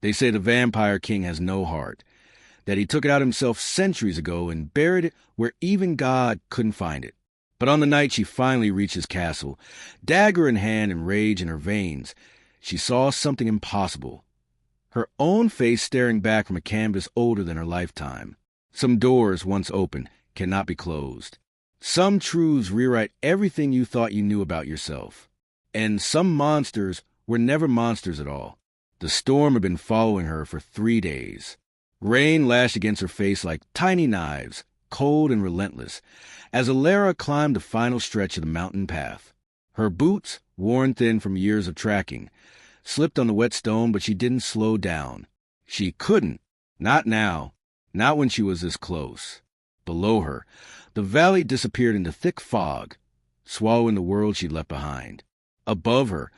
They say the Vampire King has no heart, that he took it out himself centuries ago and buried it where even God couldn't find it. But on the night she finally reached his castle, dagger in hand and rage in her veins, she saw something impossible. Her own face staring back from a canvas older than her lifetime. Some doors, once open, cannot be closed. Some truths rewrite everything you thought you knew about yourself. And some monsters were never monsters at all. The storm had been following her for 3 days. Rain lashed against her face like tiny knives, cold and relentless, as Alara climbed the final stretch of the mountain path. Her boots, worn thin from years of tracking, slipped on the wet stone, but she didn't slow down. She couldn't. Not now. Not when she was this close. Below her, the valley disappeared into thick fog, swallowing the world she'd left behind. Above her,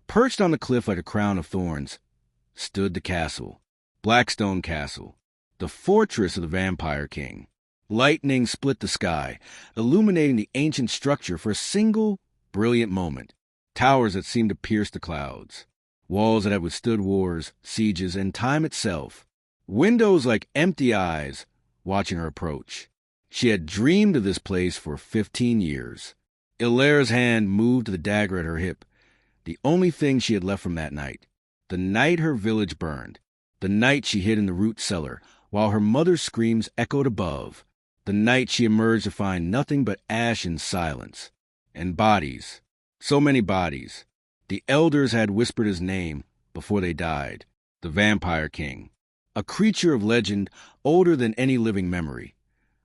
perched on the cliff like a crown of thorns, stood the castle. Blackstone Castle, the fortress of the Vampire King. Lightning split the sky, illuminating the ancient structure for a single, brilliant moment. Towers that seemed to pierce the clouds. Walls that had withstood wars, sieges, and time itself. Windows like empty eyes, watching her approach. She had dreamed of this place for 15 years. Alara's hand moved to the dagger at her hip, the only thing she had left from that night. The night her village burned. The night she hid in the root cellar, while her mother's screams echoed above. The night she emerged to find nothing but ash and silence. And bodies. So many bodies. The elders had whispered his name before they died. The Vampire King. A creature of legend older than any living memory,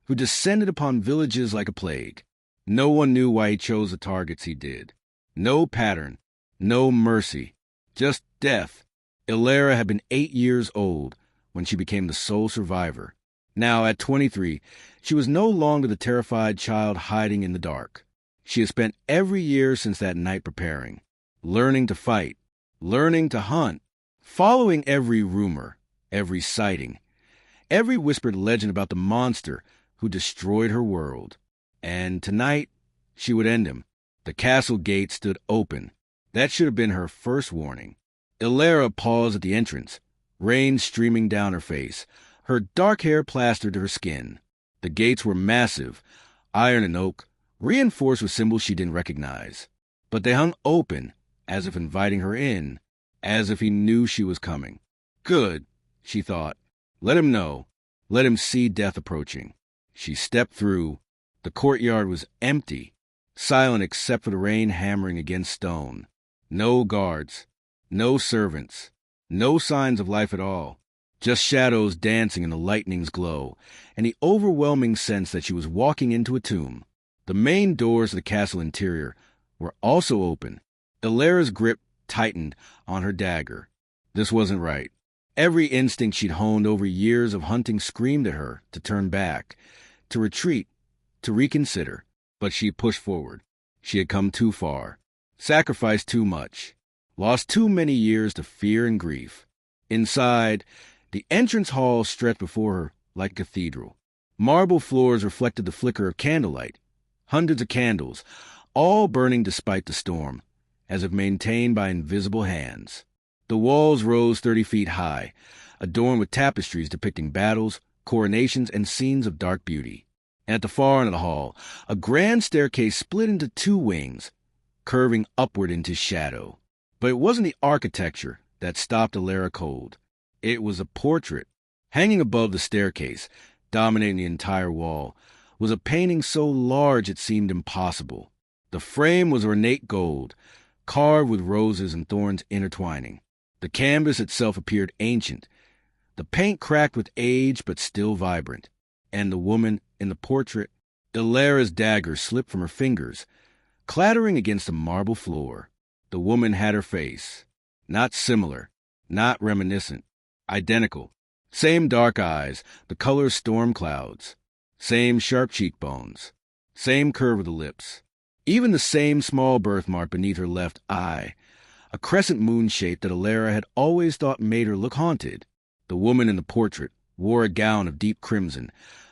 who descended upon villages like a plague. No one knew why he chose the targets he did. No pattern. No mercy. Just death. Alara had been 8 years old when she became the sole survivor. Now, at 23, she was no longer the terrified child hiding in the dark. She had spent every year since that night preparing, learning to fight, learning to hunt, following every rumor, every sighting, every whispered legend about the monster who destroyed her world. And tonight, she would end him. The castle gate stood open. That should have been her first warning. Alara paused at the entrance, rain streaming down her face, her dark hair plastered to her skin. The gates were massive, iron and oak, reinforced with symbols she didn't recognize. But they hung open, as if inviting her in, as if he knew she was coming. Good, she thought. Let him know. Let him see death approaching. She stepped through. The courtyard was empty, silent except for the rain hammering against stone. No guards. No servants, no signs of life at all, just shadows dancing in the lightning's glow, and the overwhelming sense that she was walking into a tomb. The main doors of the castle interior were also open. Alara's grip tightened on her dagger. This wasn't right. Every instinct she'd honed over years of hunting screamed at her to turn back, to retreat, to reconsider. But she pushed forward. She had come too far, sacrificed too much. Lost too many years to fear and grief. Inside, the entrance hall stretched before her like a cathedral. Marble floors reflected the flicker of candlelight. Hundreds of candles, all burning despite the storm, as if maintained by invisible hands. The walls rose 30 feet high, adorned with tapestries depicting battles, coronations, and scenes of dark beauty. And at the far end of the hall, a grand staircase split into 2 wings, curving upward into shadow. But it wasn't the architecture that stopped Alara cold. It was a portrait. Hanging above the staircase, dominating the entire wall, was a painting so large it seemed impossible. The frame was ornate gold, carved with roses and thorns intertwining. The canvas itself appeared ancient, the paint cracked with age but still vibrant. And the woman in the portrait, Alara's dagger slipped from her fingers, clattering against the marble floor. The woman had her face. Not similar, not reminiscent. Identical. Same dark eyes, the color of storm clouds. Same sharp cheekbones. Same curve of the lips. Even the same small birthmark beneath her left eye. A crescent moon shape that Alara had always thought made her look haunted. The woman in the portrait wore a gown of deep crimson,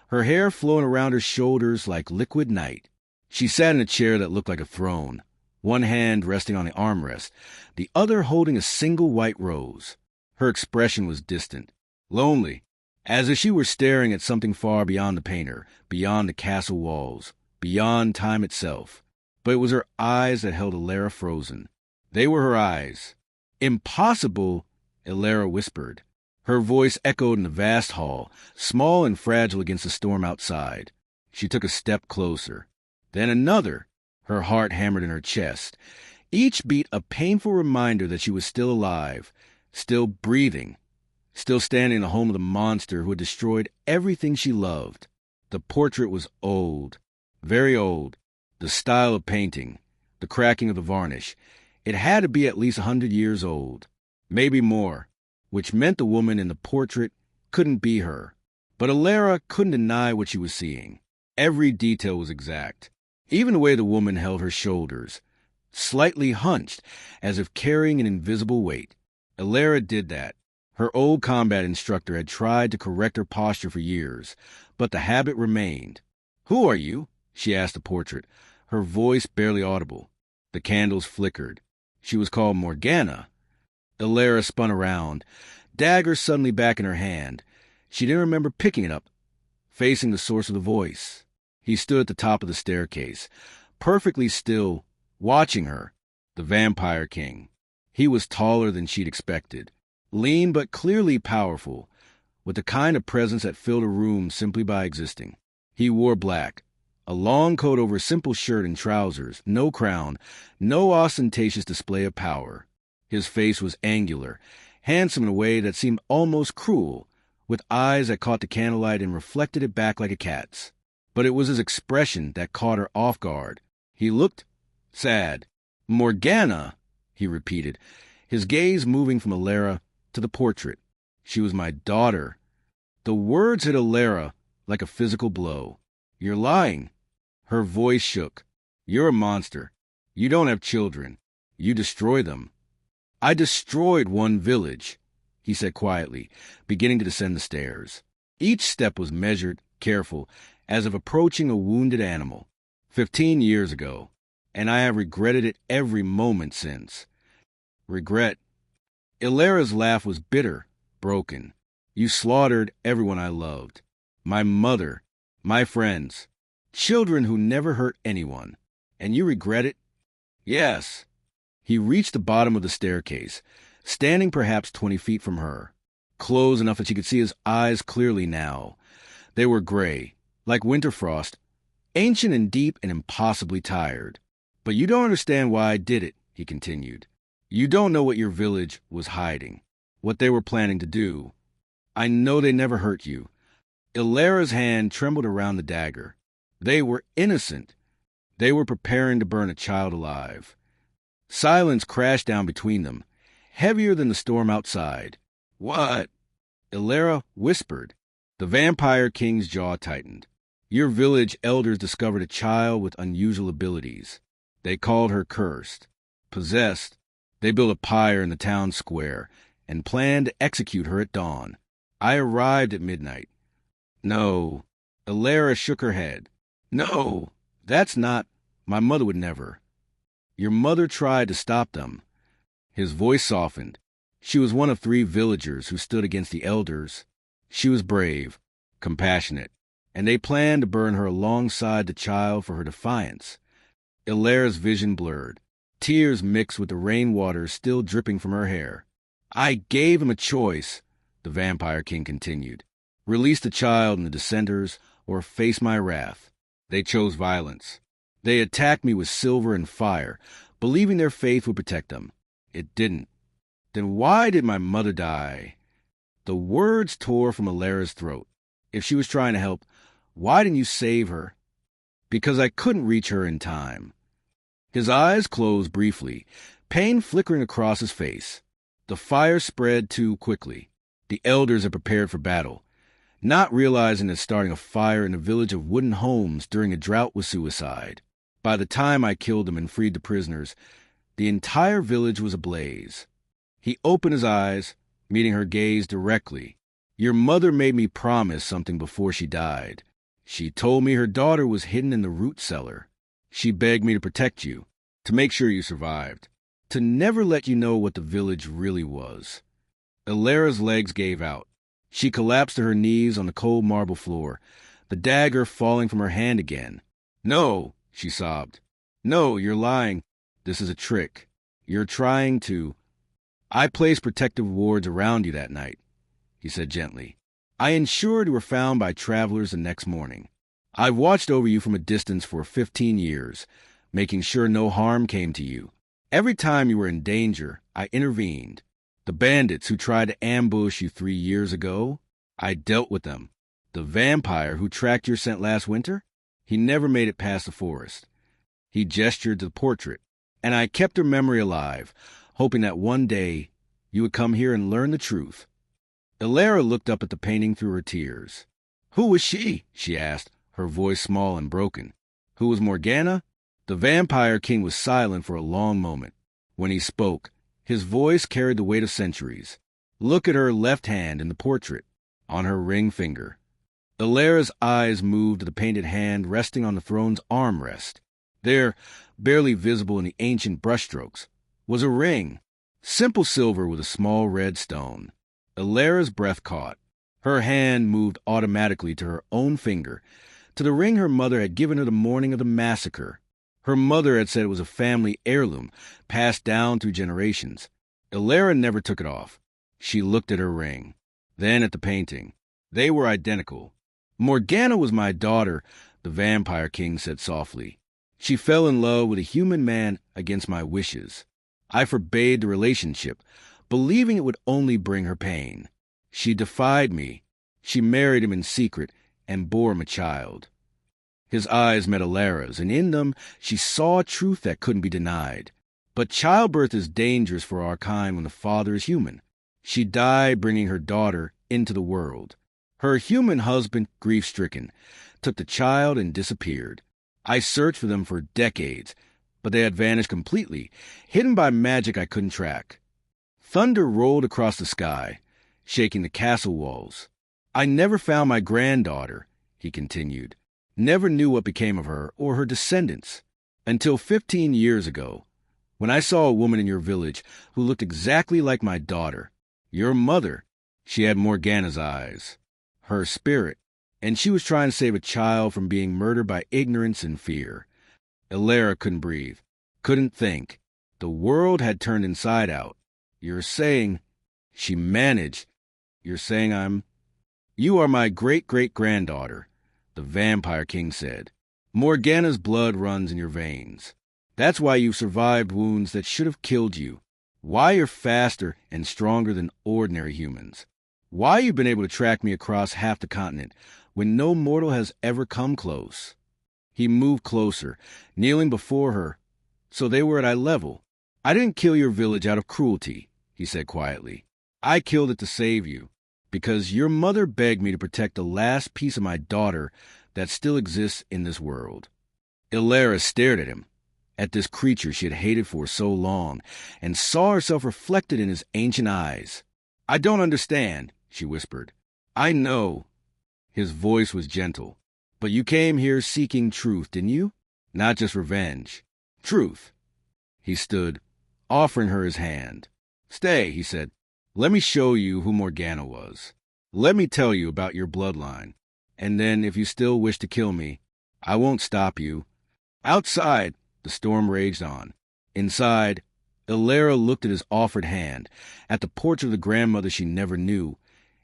her hair flowing around her shoulders like liquid night. She sat in a chair that looked like a throne, one hand resting on the armrest, the other holding a single white rose. Her expression was distant, lonely, as if she were staring at something far beyond the painter, beyond the castle walls, beyond time itself. But it was her eyes that held Elara frozen. They were her eyes. "Impossible," Elara whispered. Her voice echoed in the vast hall, small and fragile against the storm outside. She took a step closer. Then another. Her heart hammered in her chest. Each beat a painful reminder that she was still alive, still breathing, still standing in the home of the monster who had destroyed everything she loved. The portrait was old, very old. The style of painting, the cracking of the varnish. It had to be at least 100 years old, maybe more, which meant the woman in the portrait couldn't be her. But Elara couldn't deny what she was seeing. Every detail was exact. Even the way the woman held her shoulders, slightly hunched, as if carrying an invisible weight. Elara did that. Her old combat instructor had tried to correct her posture for years, but the habit remained. "Who are you?" she asked the portrait, her voice barely audible. The candles flickered. She was called Morgana. Elara spun around, dagger suddenly back in her hand. She didn't remember picking it up, facing the source of the voice. He stood at the top of the staircase, perfectly still, watching her. The Vampire King. He was taller than she'd expected, lean but clearly powerful, with the kind of presence that filled a room simply by existing. He wore black, a long coat over a simple shirt and trousers, no crown, no ostentatious display of power. His face was angular, handsome in a way that seemed almost cruel, with eyes that caught the candlelight and reflected it back like a cat's. But it was his expression that caught her off guard. He looked sad. "Morgana," he repeated, his gaze moving from Elara to the portrait. "She was my daughter." The words hit Elara like a physical blow. "You're lying." Her voice shook. "You're a monster. You don't have children. You destroy them." "I destroyed one village," he said quietly, beginning to descend the stairs. Each step was measured, careful, as if approaching a wounded animal. 15 years ago, and I have regretted it every moment since. Regret. Elara's laugh was bitter, broken. "You slaughtered everyone I loved. My mother, my friends, children who never hurt anyone. And you regret it?" "Yes." He reached the bottom of the staircase, standing perhaps 20 feet from her, close enough that she could see his eyes clearly now. They were gray, like winter frost, ancient and deep and impossibly tired. "But you don't understand why I did it," he continued. "You don't know what your village was hiding, what they were planning to do. I know they never hurt you." Elara's hand trembled around the dagger. They were innocent. They were preparing to burn a child alive. Silence crashed down between them, heavier than the storm outside. "What?" Elara whispered. The Vampire King's jaw tightened. "Your village elders discovered a child with unusual abilities. They called her cursed, possessed. They built a pyre in the town square and planned to execute her at dawn. I arrived at midnight." "No." Elara shook her head. "No, that's not. My mother would never." "Your mother tried to stop them." His voice softened. "She was one of 3 villagers who stood against the elders. She was brave, compassionate, and they planned to burn her alongside the child for her defiance." Elara's vision blurred. Tears mixed with the rainwater still dripping from her hair. "I gave him a choice," the Vampire King continued. "Release the child and the dissenters, or face my wrath. They chose violence. They attacked me with silver and fire, believing their faith would protect them. It didn't. Then why did my mother die?" The words tore from Elara's throat. If she was trying to help, why didn't you save her? "Because I couldn't reach her in time." His eyes closed briefly, pain flickering across his face. The fire spread too quickly. The elders had prepared for battle, not realizing that starting a fire in a village of wooden homes during a drought was suicide. By the time I killed them and freed the prisoners, the entire village was ablaze. He opened his eyes, meeting her gaze directly. "Your mother made me promise something before she died. She told me her daughter was hidden in the root cellar. She begged me to protect you, to make sure you survived, to never let you know what the village really was." Illyra's legs gave out. She collapsed to her knees on the cold marble floor, the dagger falling from her hand again. "No," she sobbed. "No, you're lying. This is a trick. You're trying to—" "I placed protective wards around you that night," he said gently. "I ensured you were found by travelers the next morning. I've watched over you from a distance for 15 years, making sure no harm came to you. Every time you were in danger, I intervened. The bandits who tried to ambush you 3 years ago, I dealt with them. The vampire who tracked your scent last winter, he never made it past the forest." He gestured to the portrait. "And I kept her memory alive, hoping that one day you would come here and learn the truth." Illyra looked up at the painting through her tears. "Who was she?" she asked, her voice small and broken. "Who was Morgana?" The vampire king was silent for a long moment. When he spoke, his voice carried the weight of centuries. "Look at her left hand in the portrait, on her ring finger." Illyra's eyes moved to the painted hand resting on the throne's armrest. There, barely visible in the ancient brushstrokes, was a ring, simple silver with a small red stone. Illyra's breath caught. Her hand moved automatically to her own finger, to the ring her mother had given her the morning of the massacre. Her mother had said it was a family heirloom, passed down through generations. Illyra never took it off. She looked at her ring, then at the painting. They were identical. "Morgana was my daughter," the vampire king said softly. "She fell in love with a human man against my wishes. I forbade the relationship, believing it would only bring her pain. She defied me. She married him in secret and bore him a child." His eyes met Illyra's, and in them she saw a truth that couldn't be denied. But childbirth is dangerous for our kind when the father is human. She died bringing her daughter into the world. Her human husband, grief-stricken, took the child and disappeared. I searched for them for decades, but they had vanished completely, hidden by magic I couldn't track. Thunder rolled across the sky, shaking the castle walls. "I never found my granddaughter," he continued. "Never knew what became of her or her descendants. Until 15 years ago, when I saw a woman in your village who looked exactly like my daughter. Your mother. She had Morgana's eyes. Her spirit. And she was trying to save a child from being murdered by ignorance and fear." Illyra couldn't breathe, couldn't think. The world had turned inside out. "You're saying—" She managed. "You're saying You are my great-great-granddaughter," the vampire king said. "Morgana's blood runs in your veins. That's why you've survived wounds that should have killed you. Why you're faster and stronger than ordinary humans. Why you've been able to track me across half the continent when no mortal has ever come close." He moved closer, kneeling before her, so they were at eye level. "I didn't kill your village out of cruelty," he said quietly. "I killed it to save you, because your mother begged me to protect the last piece of my daughter that still exists in this world." Illyra stared at him, at this creature she had hated for so long, and saw herself reflected in his ancient eyes. "I don't understand," she whispered. "I know." His voice was gentle. "But you came here seeking truth, didn't you? Not just revenge. Truth." He stood, offering her his hand. "Stay," he said. "Let me show you who Morgana was. Let me tell you about your bloodline. And then, if you still wish to kill me, I won't stop you." Outside, the storm raged on. Inside, Illyra looked at his offered hand, at the portrait of the grandmother she never knew,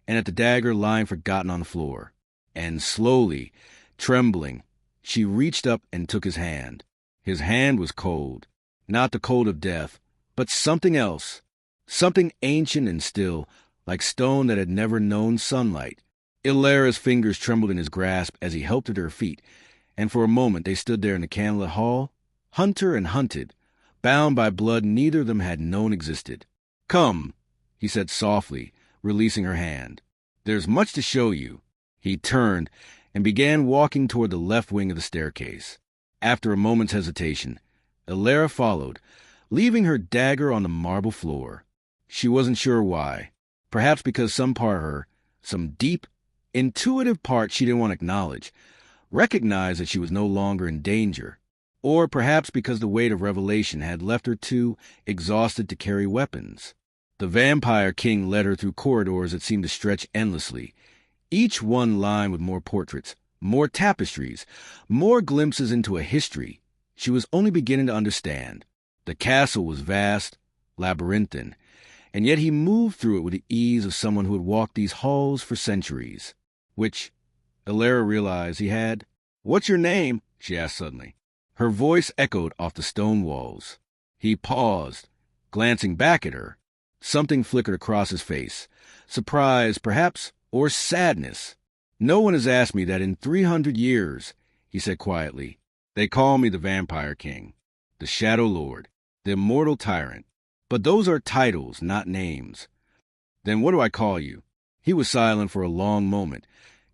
and at the dagger lying forgotten on the floor. And slowly, trembling, she reached up and took his hand. His hand was cold. Not the cold of death, but something else. Something ancient and still, like stone that had never known sunlight. Illyra's fingers trembled in his grasp as he helped her to her feet, and for a moment they stood there in the candlelit hall, hunter and hunted, bound by blood neither of them had known existed. "Come," he said softly, releasing her hand. "There's much to show you." He turned and began walking toward the left wing of the staircase. After a moment's hesitation, Illyra followed, leaving her dagger on the marble floor. She wasn't sure why. Perhaps because some part of her, some deep, intuitive part she didn't want to acknowledge, recognized that she was no longer in danger. Or perhaps because the weight of revelation had left her too exhausted to carry weapons. The vampire king led her through corridors that seemed to stretch endlessly, each one lined with more portraits, more tapestries, more glimpses into a history she was only beginning to understand. The castle was vast, labyrinthine, and yet he moved through it with the ease of someone who had walked these halls for centuries, which Elara realized he had. "What's your name?" she asked suddenly. Her voice echoed off the stone walls. He paused, glancing back at her. Something flickered across his face. Surprise, perhaps, or sadness. "No one has asked me that in 300 years," he said quietly. "They call me the Vampire King, the Shadow Lord, the Immortal Tyrant. But those are titles, not names." "Then what do I call you?" He was silent for a long moment,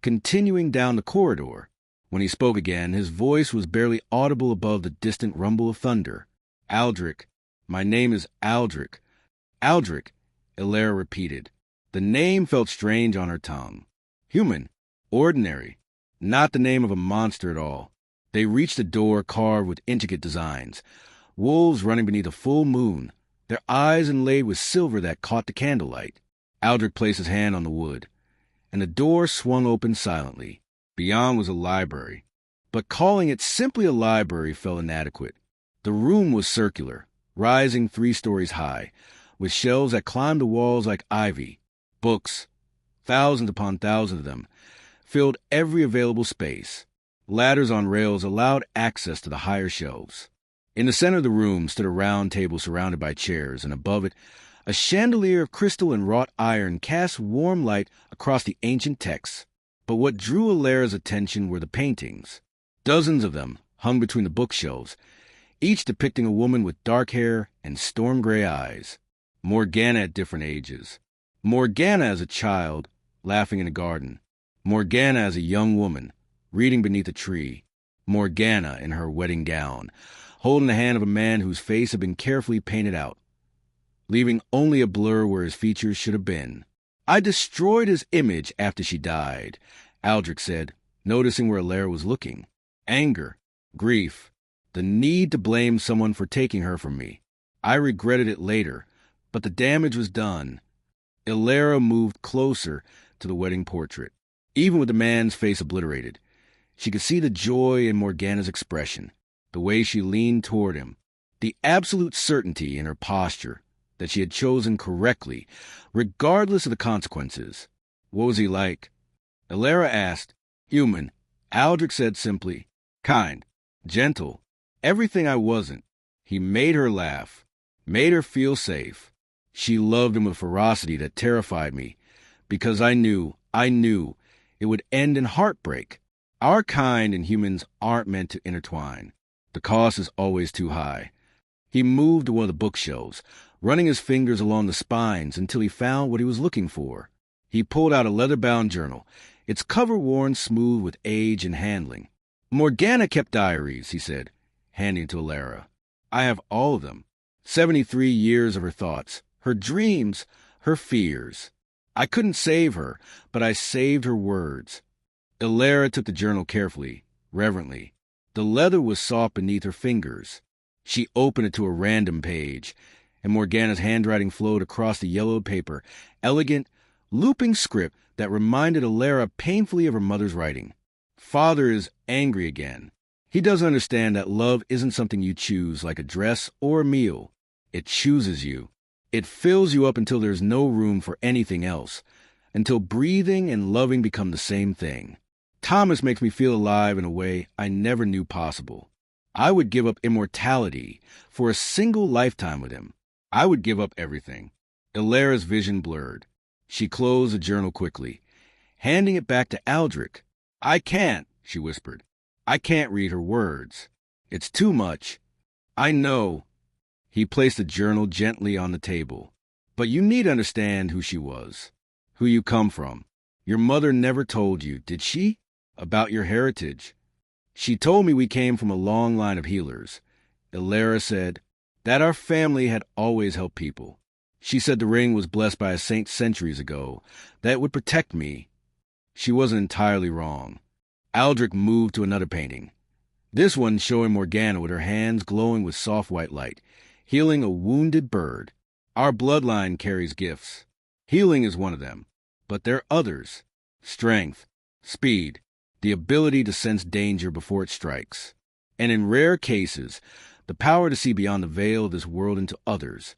continuing down the corridor. When he spoke again, his voice was barely audible above the distant rumble of thunder. "Aldrich. My name is Aldrich." "Aldrich," Elara repeated. The name felt strange on her tongue. Human. Ordinary. Not the name of a monster at all. They reached a door carved with intricate designs. Wolves running beneath a full moon, their eyes inlaid with silver that caught the candlelight. Aldrich placed his hand on the wood, and the door swung open silently. Beyond was a library, but calling it simply a library felt inadequate. The room was circular, rising 3 stories high, with shelves that climbed the walls like ivy. Books, thousands upon thousands of them, filled every available space. Ladders on rails allowed access to the higher shelves. In the center of the room stood a round table surrounded by chairs, and above it, a chandelier of crystal and wrought iron cast warm light across the ancient texts. But what drew Elara's attention were the paintings. Dozens of them hung between the bookshelves, each depicting a woman with dark hair and storm-gray eyes. Morgana at different ages. Morgana as a child, laughing in a garden. Morgana as a young woman, reading beneath a tree. Morgana in her wedding gown, holding the hand of a man whose face had been carefully painted out, leaving only a blur where his features should have been. "I destroyed his image after she died," Aldrich said, noticing where Elara was looking. "Anger, grief, the need to blame someone for taking her from me. I regretted it later, but the damage was done." Elara moved closer to the wedding portrait. Even with the man's face obliterated, she could see the joy in Morgana's expression, the way she leaned toward him, the absolute certainty in her posture that she had chosen correctly, regardless of the consequences. "What was he like?" Elara asked. "Human," Aldrich said simply. "Kind, gentle, everything I wasn't." He made her laugh, made her feel safe. She loved him with ferocity that terrified me, because I knew it would end in heartbreak. Our kind and humans aren't meant to intertwine. The cost is always too high. He moved to one of the bookshelves, running his fingers along the spines until he found what he was looking for. He pulled out a leather-bound journal, its cover worn smooth with age and handling. "Morgana kept diaries," he said, handing it to Elara. "I have all of them. 73 years of her thoughts, her dreams, her fears. I couldn't save her, but I saved her words." Elara took the journal carefully, reverently. The leather was soft beneath her fingers. She opened it to a random page, and Morgana's handwriting flowed across the yellowed paper, elegant, looping script that reminded Elara painfully of her mother's writing. "Father is angry again. He doesn't understand that love isn't something you choose like a dress or a meal. It chooses you. It fills you up until there's no room for anything else, until breathing and loving become the same thing. Thomas makes me feel alive in a way I never knew possible. I would give up immortality for a single lifetime with him. I would give up everything." Elara's vision blurred. She closed the journal quickly, handing it back to Aldrich. "I can't," she whispered. "I can't read her words. It's too much. I know." He placed the journal gently on the table. "But you need to understand who she was, who you come from. Your mother never told you, did she, about your heritage?" "She told me we came from a long line of healers," Elara said, "that our family had always helped people. She said the ring was blessed by a saint centuries ago, that it would protect me." She wasn't entirely wrong. Aldrich moved to another painting, this one showing Morgana with her hands glowing with soft white light, healing a wounded bird. Our bloodline carries gifts. Healing is one of them. But there are others. Strength, speed, the ability to sense danger before it strikes. And in rare cases, the power to see beyond the veil of this world into others.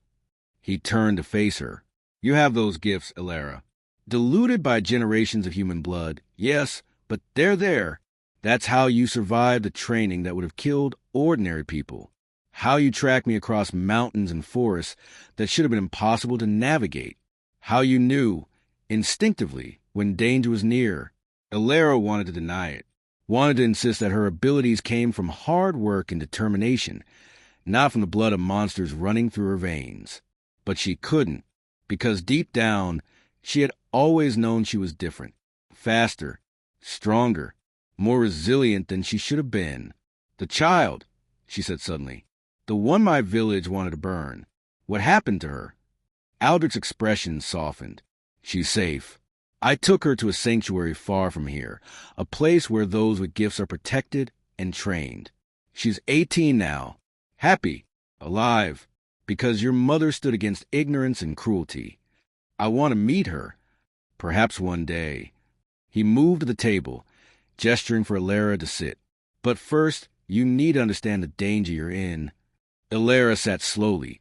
He turned to face her. You have those gifts, Elara. Diluted by generations of human blood, yes, but they're there. That's how you survived the training that would have killed ordinary people. How you tracked me across mountains and forests that should have been impossible to navigate. How you knew, instinctively, when danger was near. Elara wanted to deny it, wanted to insist that her abilities came from hard work and determination, not from the blood of monsters running through her veins. But she couldn't, because deep down, she had always known she was different, faster, stronger, more resilient than she should have been. The child, she said suddenly, the one my village wanted to burn. What happened to her? Aldrich's expression softened. She's safe. I took her to a sanctuary far from here, a place where those with gifts are protected and trained. She's 18 now, happy, alive, because your mother stood against ignorance and cruelty. I want to meet her, perhaps one day. He moved to the table, gesturing for Elara to sit. But first, you need to understand the danger you're in. Elara sat slowly,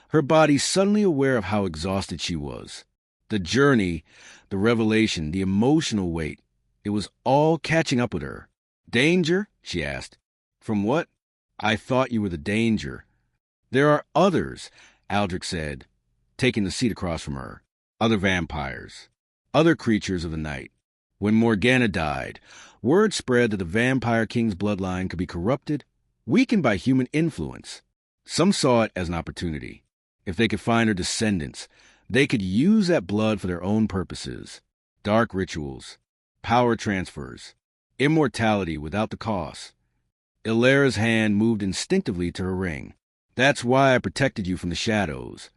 her body suddenly aware of how exhausted she was. The journey, the revelation, the emotional weight, it was all catching up with her. Danger? She asked. From what? I thought you were the danger. There are others, Aldrich said, taking the seat across from her. Other vampires. Other creatures of the night. When Morgana died, word spread that the Vampire King's bloodline could be corrupted, weakened by human influence. Some saw it as an opportunity. If they could find her descendants, they could use that blood for their own purposes. Dark rituals, power transfers, immortality without the cost. Elara's hand moved instinctively to her ring. That's why I protected you from the shadows,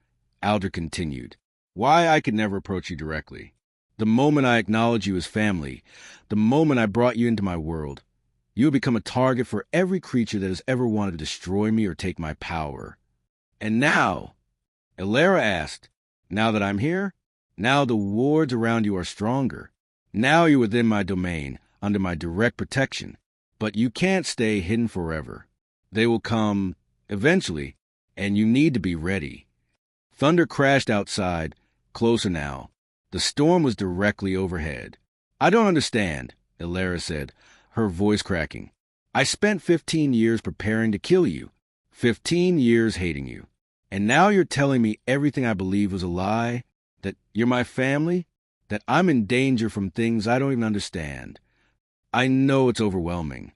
Aldrich continued. Why I could never approach you directly. The moment I acknowledged you as family, the moment I brought you into my world, you would become a target for every creature that has ever wanted to destroy me or take my power. And now, Elara asked, now that I'm here, now the wards around you are stronger. Now you're within my domain, under my direct protection. But you can't stay hidden forever. They will come, eventually, and you need to be ready. Thunder crashed outside, closer now. The storm was directly overhead. I don't understand, Elara said, her voice cracking. I spent 15 years preparing to kill you, 15 years hating you. And now you're telling me everything I believed was a lie? That you're my family? That I'm in danger from things I don't even understand? I know it's overwhelming.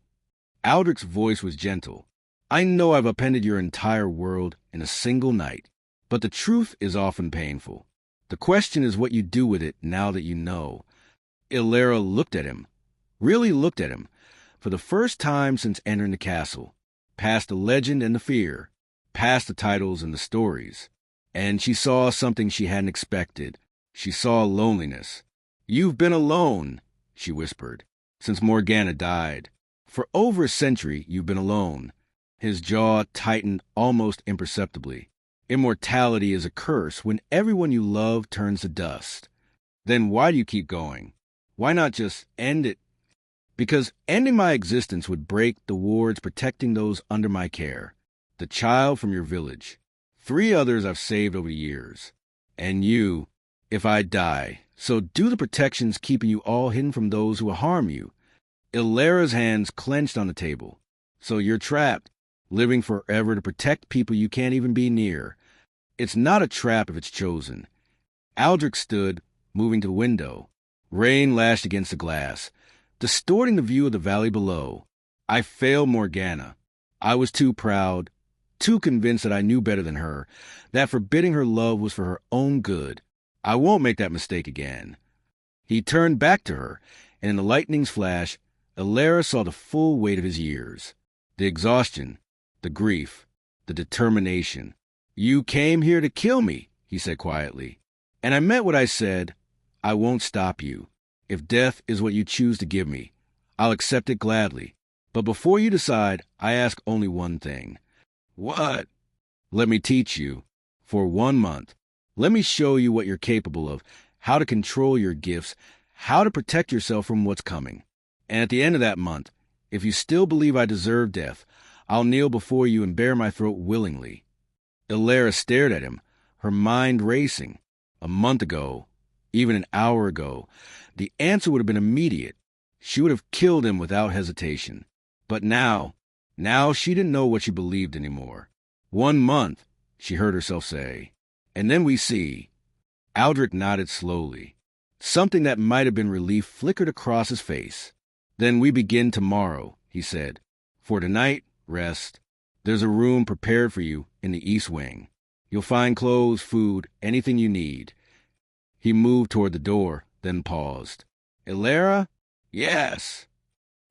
Aldrich's voice was gentle. I know I've upended your entire world in a single night, but the truth is often painful. The question is what you do with it now that you know. Elara looked at him, really looked at him, for the first time since entering the castle, past the legend and the fear, past the titles and the stories. And she saw something she hadn't expected. She saw loneliness. You've been alone, she whispered, since Morgana died. For over a century, you've been alone. His jaw tightened almost imperceptibly. Immortality is a curse when everyone you love turns to dust. Then why do you keep going? Why not just end it? Because ending my existence would break the wards protecting those under my care. The child from your village. 3 others I've saved over the years. And you, if I die. So do the protections keeping you all hidden from those who will harm you. Elara's hands clenched on the table. So you're trapped, living forever to protect people you can't even be near. It's not a trap if it's chosen. Aldrich stood, moving to the window. Rain lashed against the glass, distorting the view of the valley below. I failed Morgana. I was too proud, too convinced that I knew better than her, that forbidding her love was for her own good. I won't make that mistake again. He turned back to her, and in the lightning's flash, Elara saw the full weight of his years. The exhaustion, the grief, the determination. You came here to kill me, he said quietly. And I meant what I said. I won't stop you. If death is what you choose to give me, I'll accept it gladly. But before you decide, I ask only one thing. What? Let me teach you. For 1 month, Let me show you what you're capable of, how to control your gifts, how to protect yourself from what's coming. And at the end of that month, if you still believe I deserve death, I'll kneel before you and bare my throat willingly." Ilara stared at him, her mind racing. A month ago, even an hour ago, the answer would have been immediate. She would have killed him without hesitation. But now she didn't know what she believed anymore. 1 month, she heard herself say. "And then we see." Aldrich nodded slowly. Something that might have been relief flickered across his face. "Then we begin tomorrow," he said. "For tonight, rest. There's a room prepared for you in the East Wing. You'll find clothes, food, anything you need." He moved toward the door, then paused. "Ilara?" "Yes."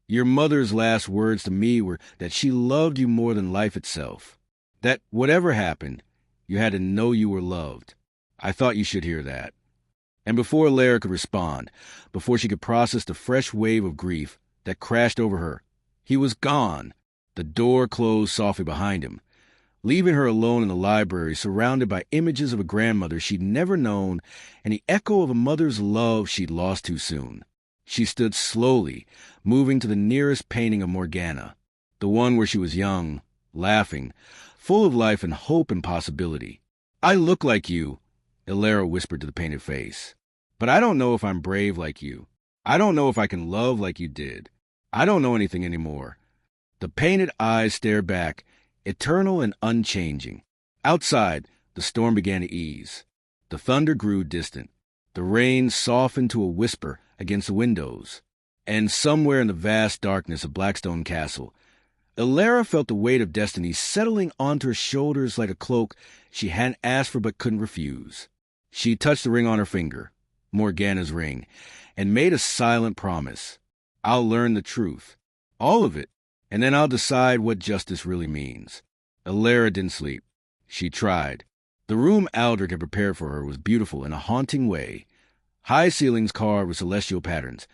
"Your mother's last words to me were that she loved you more than life itself. That whatever happened, you had to know you were loved. I thought you should hear that." And before Ilara could respond, before she could process the fresh wave of grief that crashed over her, he was gone. The door closed softly behind him, leaving her alone in the library, surrounded by images of a grandmother she'd never known and the echo of a mother's love she'd lost too soon. She stood slowly, moving to the nearest painting of Morgana, the one where she was young, laughing, full of life and hope and possibility. "I look like you," Ilara whispered to the painted face. "But I don't know if I'm brave like you. I don't know if I can love like you did. I don't know anything anymore." The painted eyes stared back, eternal and unchanging. Outside, the storm began to ease. The thunder grew distant. The rain softened to a whisper against the windows. And somewhere in the vast darkness of Blackstone Castle, Ilara felt the weight of destiny settling onto her shoulders like a cloak she hadn't asked for but couldn't refuse. She touched the ring on her finger, Morgana's ring, and made a silent promise. "I'll learn the truth. All of it. And then I'll decide what justice really means." Ilara didn't sleep. She tried. The room Aldrich had prepared for her was beautiful in a haunting way. High ceilings carved with celestial patterns.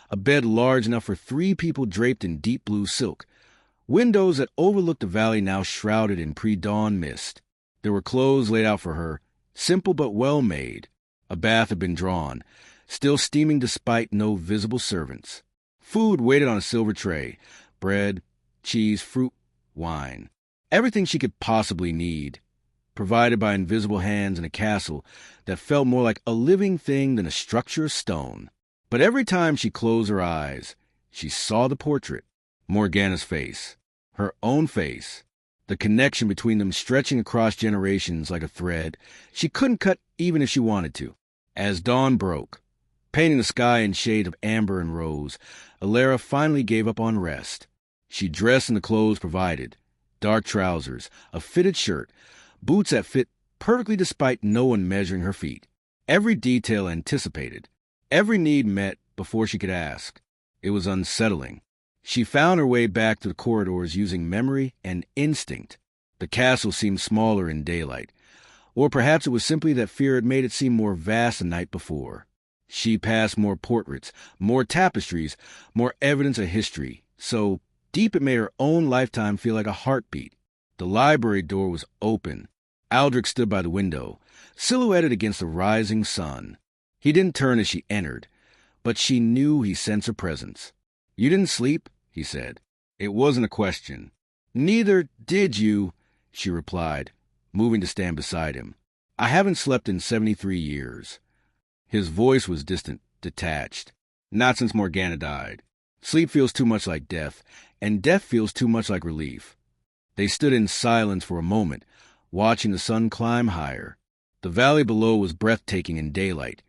A bed large enough for 3 people draped in deep blue silk. Windows that overlooked the valley now shrouded in pre-dawn mist. There were clothes laid out for her, simple but well made. A bath had been drawn, still steaming despite no visible servants. Food waited on a silver tray. Bread, cheese, fruit, wine. Everything she could possibly need, provided by invisible hands in a castle that felt more like a living thing than a structure of stone. But every time she closed her eyes, she saw the portrait, Morgana's face, her own face, the connection between them stretching across generations like a thread she couldn't cut even if she wanted to. As dawn broke, painting the sky in shades of amber and rose, Ilara finally gave up on rest. She dressed in the clothes provided, dark trousers, a fitted shirt, boots that fit perfectly despite no one measuring her feet. Every detail anticipated, every need met before she could ask. It was unsettling. She found her way back to the corridors using memory and instinct. The castle seemed smaller in daylight, or perhaps it was simply that fear had made it seem more vast the night before. She passed more portraits, more tapestries, more evidence of history, so deep it made her own lifetime feel like a heartbeat. The library door was open. Aldrich stood by the window, silhouetted against the rising sun. He didn't turn as she entered, but she knew he sensed her presence. "You didn't sleep?" he said. It wasn't a question. "Neither did you," she replied, moving to stand beside him. "I haven't slept in 73 years. His voice was distant, detached. "Not since Morgana died. Sleep feels too much like death, and death feels too much like relief." They stood in silence for a moment, watching the sun climb higher. The valley below was breathtaking in daylight.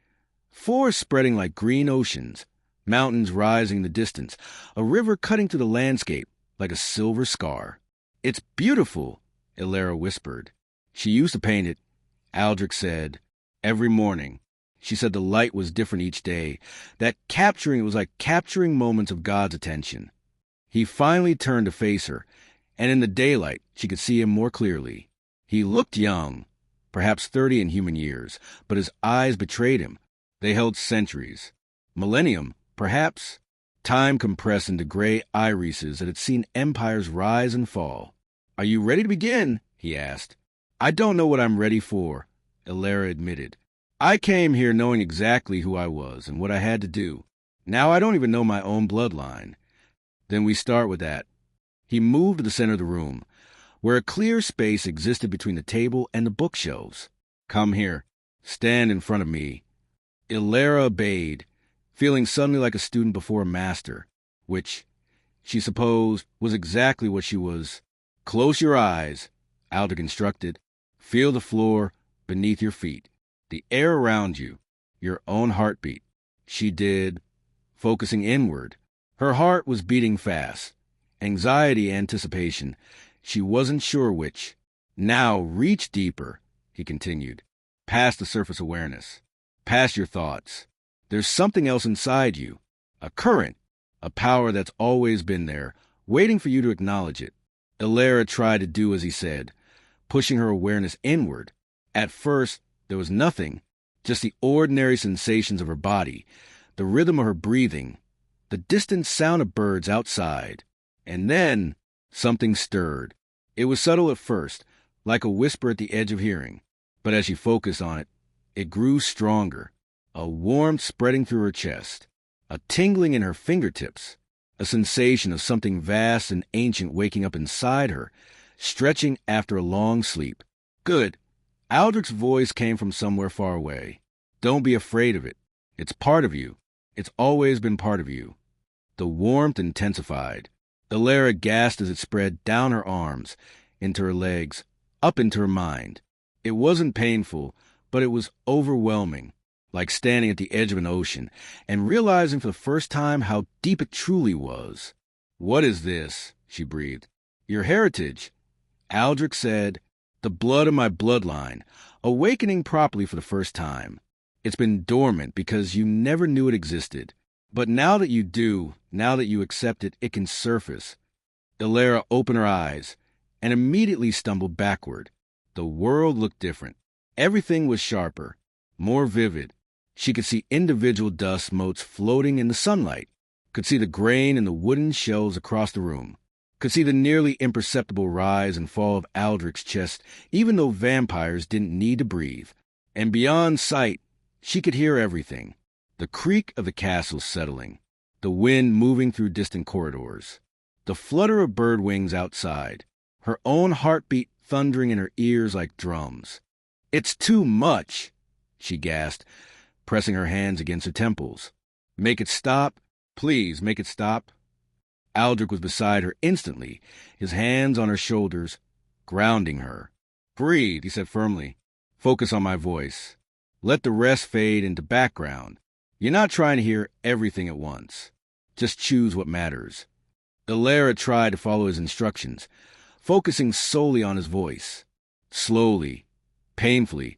Forests spreading like green oceans, mountains rising in the distance, a river cutting through the landscape like a silver scar. "It's beautiful," Ilara whispered. She used to paint it, Aldrich said, every morning. She said the light was different each day, that capturing it was like capturing moments of God's attention. He finally turned to face her, and in the daylight she could see him more clearly. He looked young, perhaps 30 in human years, but his eyes betrayed him. They held centuries. Millennium, perhaps. Time compressed into gray irises that had seen empires rise and fall. "Are you ready to begin?" he asked. "I don't know what I'm ready for," Elara admitted. I came here knowing exactly who I was and what I had to do. Now I don't even know my own bloodline. Then we start with that. He moved to the center of the room, where a clear space existed between the table and the bookshelves. Come here. Stand in front of me. Elara obeyed, feeling suddenly like a student before a master, which, she supposed, was exactly what she was. Close your eyes, Aldrich instructed. Feel the floor beneath your feet, the air around you, your own heartbeat. She did, focusing inward. Her heart was beating fast. Anxiety, anticipation. She wasn't sure which. Now reach deeper, he continued, past the surface awareness, past your thoughts. There's something else inside you, a current, a power that's always been there, waiting for you to acknowledge it. Elara tried to do as he said, pushing her awareness inward. At first, there was nothing, just the ordinary sensations of her body, the rhythm of her breathing, the distant sound of birds outside. And then something stirred. It was subtle at first, like a whisper at the edge of hearing. But as she focused on it, it grew stronger, a warmth spreading through her chest, a tingling in her fingertips, a sensation of something vast and ancient waking up inside her, stretching after a long sleep. Good. Aldrich's voice came from somewhere far away. Don't be afraid of it. It's part of you. It's always been part of you. The warmth intensified. Elara gasped as it spread down her arms, into her legs, up into her mind. It wasn't painful, but it was overwhelming, like standing at the edge of an ocean and realizing for the first time how deep it truly was. What is this? She breathed. Your heritage. Aldrich said, the blood of my bloodline, awakening properly for the first time. It's been dormant because you never knew it existed. But now that you do, now that you accept it, it can surface. Elara opened her eyes and immediately stumbled backward. The world looked different. Everything was sharper, more vivid. She could see individual dust motes floating in the sunlight, could see the grain in the wooden shelves across the room, could see the nearly imperceptible rise and fall of Aldrich's chest, even though vampires didn't need to breathe. And beyond sight, she could hear everything. The creak of the castle settling, the wind moving through distant corridors, the flutter of bird wings outside, her own heartbeat thundering in her ears like drums. It's too much, she gasped, pressing her hands against her temples. Make it stop. Please, make it stop. Aldrich was beside her instantly, his hands on her shoulders, grounding her. Breathe, he said firmly. Focus on my voice. Let the rest fade into background. You're not trying to hear everything at once. Just choose what matters. Elara tried to follow his instructions, focusing solely on his voice. Slowly, painfully,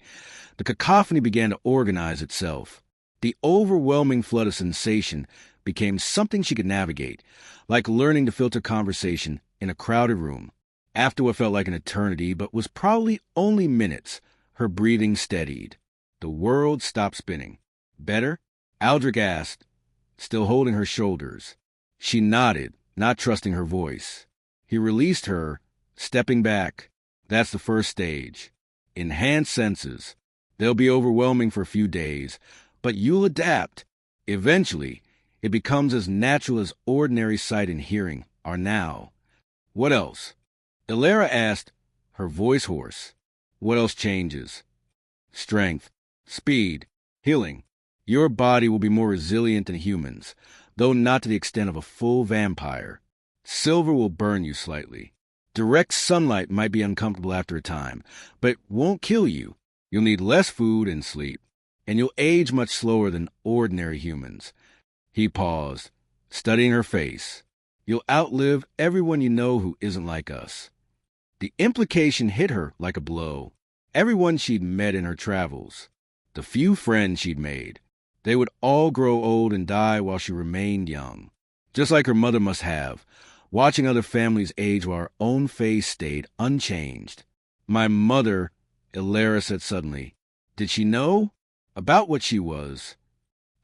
the cacophony began to organize itself. The overwhelming flood of sensation became something she could navigate, like learning to filter conversation in a crowded room. After what felt like an eternity, but was probably only minutes, her breathing steadied. The world stopped spinning. Better? Aldrich asked, still holding her shoulders. She nodded, not trusting her voice. He released her, stepping back. That's the first stage. Enhanced senses. They'll be overwhelming for a few days, but you'll adapt. Eventually, it becomes as natural as ordinary sight and hearing are now. What else? Elara asked, her voice hoarse. What else changes? Strength, speed, healing. Your body will be more resilient than humans, though not to the extent of a full vampire. Silver will burn you slightly. Direct sunlight might be uncomfortable after a time, but it won't kill you. You'll need less food and sleep, and you'll age much slower than ordinary humans. He paused, studying her face. You'll outlive everyone you know who isn't like us. The implication hit her like a blow. Everyone she'd met in her travels, the few friends she'd made, they would all grow old and die while she remained young, just like her mother must have, watching other families age while her own face stayed unchanged. My mother, Elara said suddenly. Did she know? About what she was?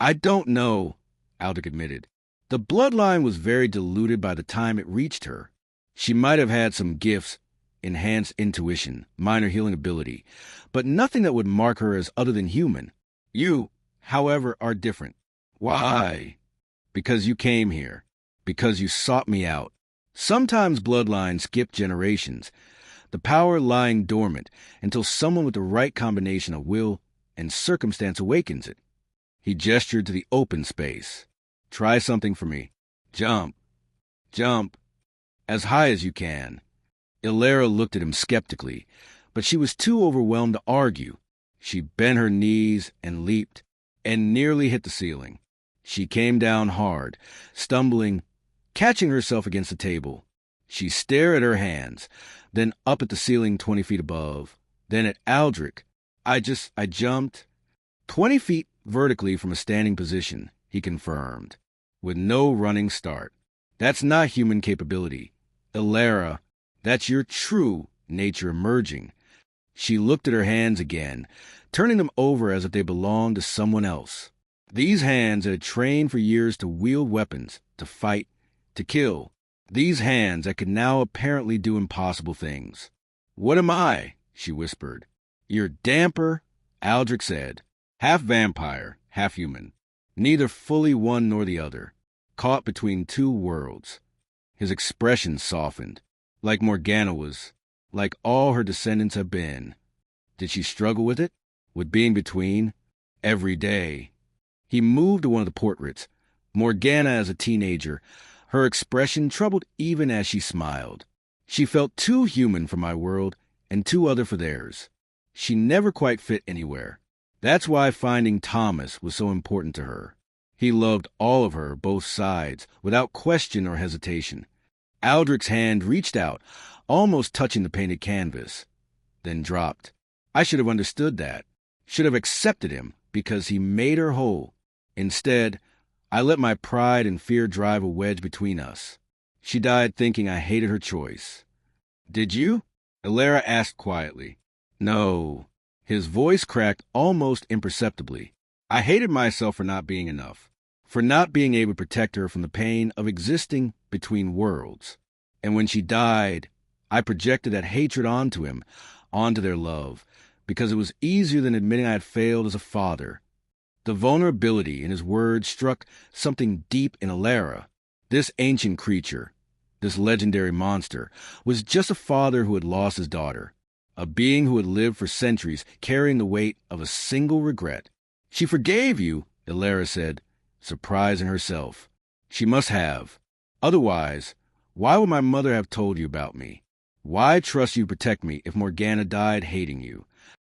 I don't know, Aldrich admitted. The bloodline was very diluted by the time it reached her. She might have had some gifts, enhanced intuition, minor healing ability, but nothing that would mark her as other than human. You, however, are different. Why? Because you came here. Because you sought me out. Sometimes bloodlines skip generations, the power lying dormant until someone with the right combination of will and circumstance awakens it. He gestured to the open space. Try something for me. Jump. Jump. As high as you can. Ilera looked at him skeptically, but she was too overwhelmed to argue. She bent her knees and leaped, and nearly hit the ceiling. She came down hard, stumbling, catching herself against the table. She stared at her hands, then up at the ceiling 20 feet above, then at Aldrich. I jumped 20 feet vertically from a standing position, he confirmed, with no running start. That's not human capability. Ilera, that's your true nature emerging. She looked at her hands again, turning them over as if they belonged to someone else. These hands had trained for years to wield weapons, to fight, to kill. These hands that could now apparently do impossible things. What am I? She whispered. You're Damper, Aldrich said. Half vampire, half human. Neither fully one nor the other. Caught between two worlds. His expression softened, like Morgana was, like all her descendants have been. Did she struggle with it? With being between? Every day. He moved to one of the portraits. Morgana as a teenager, her expression troubled even as she smiled. She felt too human for my world and too other for theirs. She never quite fit anywhere. That's why finding Thomas was so important to her. He loved all of her, both sides, without question or hesitation. Aldrich's hand reached out, almost touching the painted canvas, then dropped. I should have understood that, should have accepted him, because he made her whole. Instead, I let my pride and fear drive a wedge between us. She died thinking I hated her choice. Did you? Ilera asked quietly. No. His voice cracked almost imperceptibly. I hated myself for not being enough, for not being able to protect her from the pain of existing between worlds. And when she died, I projected that hatred onto him, onto their love, because it was easier than admitting I had failed as a father. The vulnerability in his words struck something deep in Ilera. This ancient creature, this legendary monster, was just a father who had lost his daughter, a being who had lived for centuries carrying the weight of a single regret. She forgave you, Ilera said, surprising herself. She must have. Otherwise, why would my mother have told you about me? Why trust you to protect me if Morgana died hating you?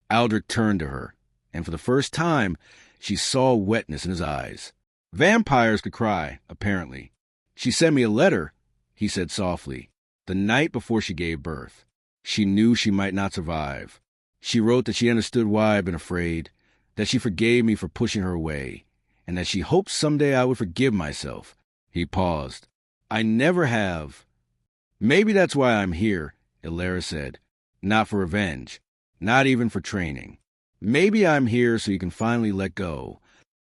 Aldrich turned to her, and for the first time, she saw wetness in his eyes. Vampires could cry, apparently. She sent me a letter, he said softly, the night before she gave birth. She knew she might not survive. She wrote that she understood why I'd been afraid, that she forgave me for pushing her away, and that she hoped someday I would forgive myself. He paused. I never have. Maybe that's why I'm here, Ilera said. Not for revenge. Not even for training. Maybe I'm here so you can finally let go.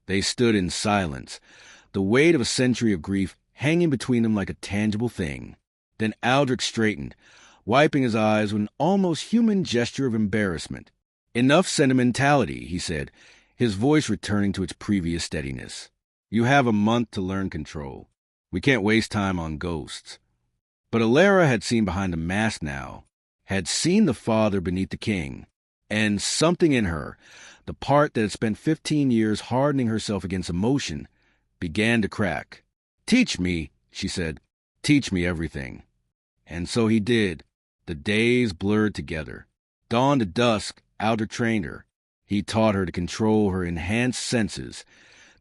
They stood in silence, the weight of a century of grief hanging between them like a tangible thing. Then Aldrich straightened, wiping his eyes with an almost human gesture of embarrassment. Enough sentimentality, he said, his voice returning to its previous steadiness. You have a month to learn control. We can't waste time on ghosts. But Ilera had seen behind the mask now, had seen the father beneath the king, and something in her, the part that had spent 15 years hardening herself against emotion, began to crack. Teach me, she said. Teach me everything. And so he did. The days blurred together. Dawn to dusk, Aldrich trained her. He taught her to control her enhanced senses,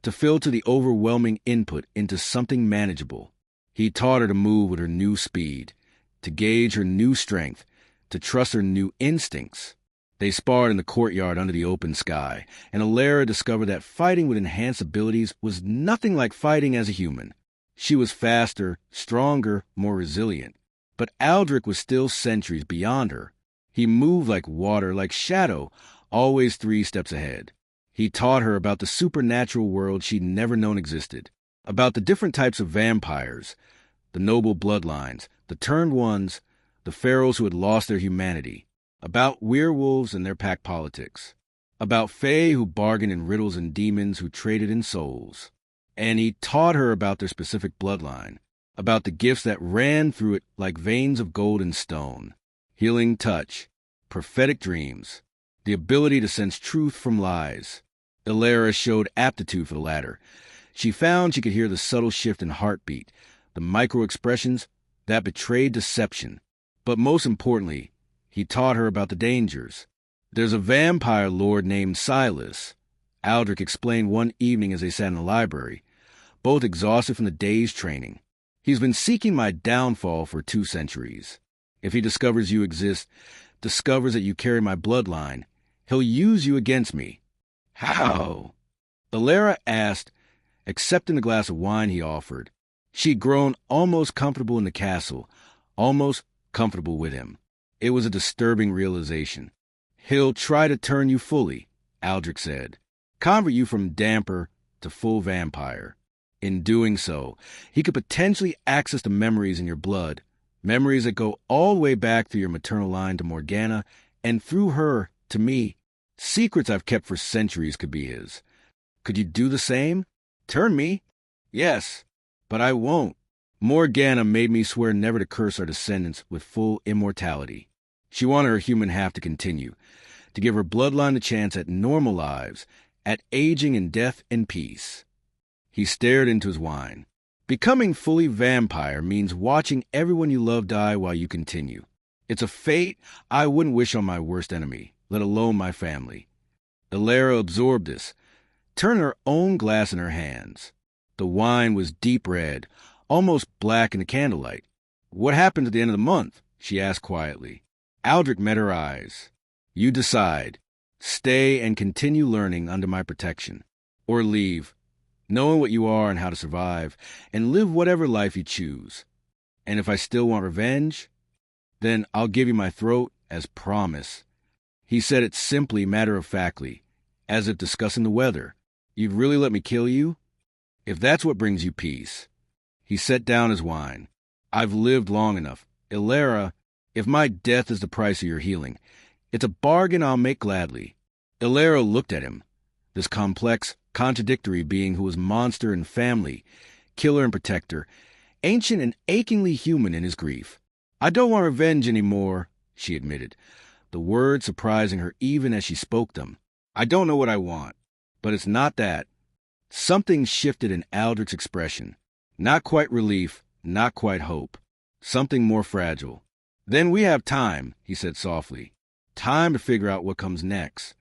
to filter the overwhelming input into something manageable. He taught her to move with her new speed, to gauge her new strength, to trust her new instincts. They sparred in the courtyard under the open sky, and Ilera discovered that fighting with enhanced abilities was nothing like fighting as a human. She was faster, stronger, more resilient. But Aldrich was still centuries beyond her. He moved like water, like shadow, always 3 steps ahead. He taught her about the supernatural world she'd never known existed, about the different types of vampires, the noble bloodlines, the turned ones, the pharaohs who had lost their humanity, about werewolves and their pack politics, about fae who bargained in riddles and demons who traded in souls. And he taught her about their specific bloodline, about the gifts that ran through it like veins of gold and stone, healing touch, prophetic dreams, the ability to sense truth from lies. Ilara showed aptitude for the latter. She found she could hear the subtle shift in heartbeat, the micro-expressions that betrayed deception. But most importantly, he taught her about the dangers. There's a vampire lord named Silas, Aldrich explained one evening as they sat in the library, both exhausted from the day's training. He's been seeking my downfall for 2 centuries. If he discovers you exist, discovers that you carry my bloodline, he'll use you against me. How? Ilara asked, accepting the glass of wine he offered. She'd grown almost comfortable in the castle, almost comfortable with him. It was a disturbing realization. He'll try to turn you fully, Aldrich said, convert you from damper to full vampire. In doing so, he could potentially access the memories in your blood, memories that go all the way back through your maternal line to Morgana, and through her to me. Secrets I've kept for centuries could be his. Could you do the same? Turn me? Yes, but I won't. Morgana made me swear never to curse our descendants with full immortality. She wanted her human half to continue, to give her bloodline a chance at normal lives, at aging in death and peace. He stared into his wine. Becoming fully vampire means watching everyone you love die while you continue. It's a fate I wouldn't wish on my worst enemy, let alone my family. Ilara absorbed this, turning her own glass in her hands. The wine was deep red, almost black in the candlelight. What happened at the end of the month? She asked quietly. Aldrich met her eyes. You decide. Stay and continue learning under my protection. Or leave, knowing what you are and how to survive, and live whatever life you choose. And if I still want revenge, then I'll give you my throat as promise. He said it simply, matter-of-factly, as if discussing the weather. You'd really let me kill you? If that's what brings you peace. He set down his wine. I've lived long enough. Ilara, if my death is the price of your healing, it's a bargain I'll make gladly. Ilara looked at him, this complex, contradictory being who was monster and family, killer and protector, ancient and achingly human in his grief. I don't want revenge anymore, she admitted, the words surprising her even as she spoke them. I don't know what I want, but it's not that. Something shifted in Aldrich's expression. Not quite relief, not quite hope. Something more fragile. Then we have time, he said softly. Time to figure out what comes next.